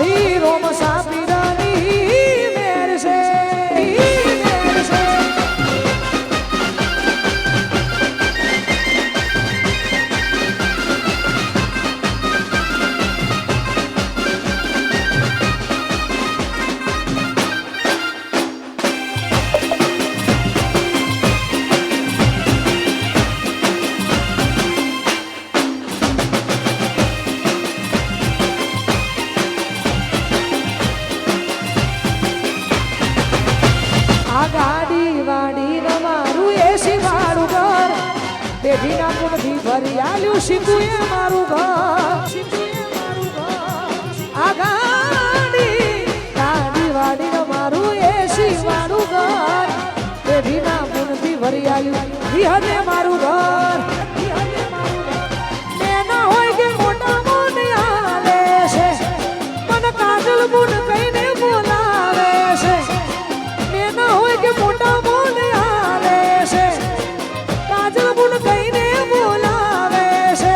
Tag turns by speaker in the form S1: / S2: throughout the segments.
S1: બધી રોમ સાપીરાની મેર છે બેઠીના પુનથી ભરી આલ્યું શીખુએ મારું ઘર આ ગાડી વાડી મારું એસી મારું ઘર બેઠીના પુનથી ભરી આલ્યું વિહરે મારું ઘર ના હોય કે મોટા મોને આવે છે મને કાજલ બુન કહીને બોલાવે છે મેં ના હોય કે મોટા મોને આવે છે કાજલ બુન કહીને બોલાવે છે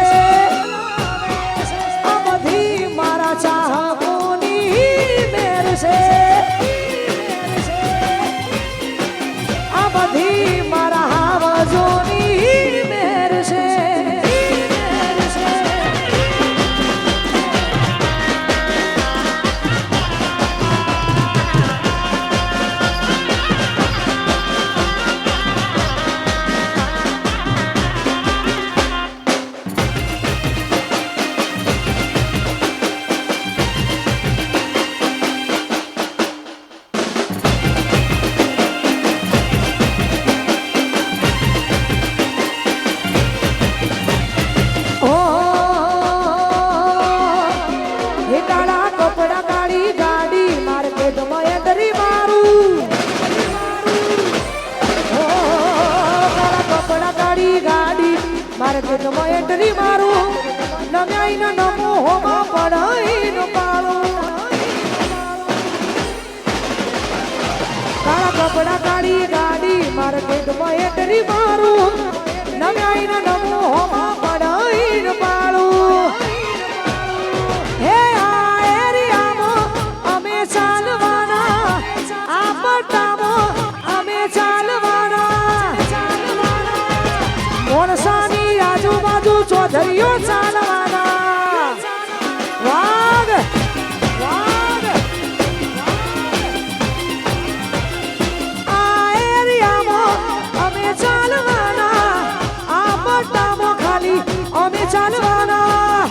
S1: આ બધી મારા ચાહકોની મેર છે આ બધી મારા હાવજોની મેર છે માર્કેટમાં એન્ટ્રી મારું નમ્યાઈ ન નમો હોમાં પડાઈ ન પાડું કાળા કપડા કાળી ગાડી માર્કેટમાં એન્ટ્રી મારું નમ્યાઈ ન નમો હોમાં પડાઈ ન પાડું હે આ એરિયામાં અમે ચાલવાના આ પટ્ટામાં અમે ચાલવાના મોણસાની આજુબાજુ ચૌધરીઓ ચાલવાના વાગ વાગ આ એરિયામાં અમે ચાલવાના આ પટ્ટામાં ખાલી અમે ચાલવાના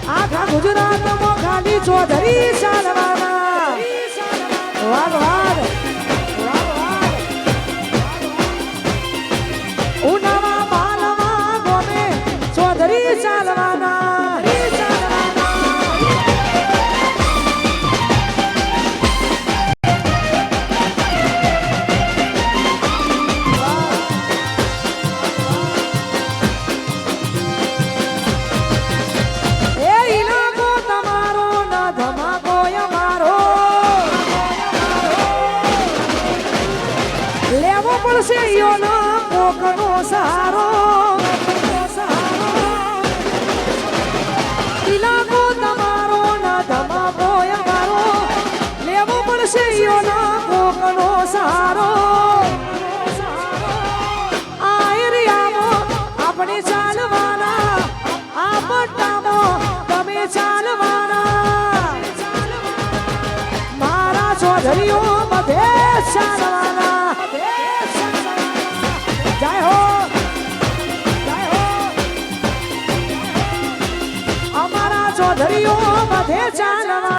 S1: આખા ગુજરાતમાં ખાલી ચૌધરી ચાલવાના વાગ વાગ કોકનો સારો ઇલાકો તમારો ના ધમાકો અમારો લેવો પડશે કોકનો સારો આ એરિયામાં આપણે ચાલવાના આ પટ્ટામાં તમે ચાલવાના મારા ચૌધરીઓ બધે ચાલવાના જય હો અમારા ચૌધરીઓ બધે ચાલવા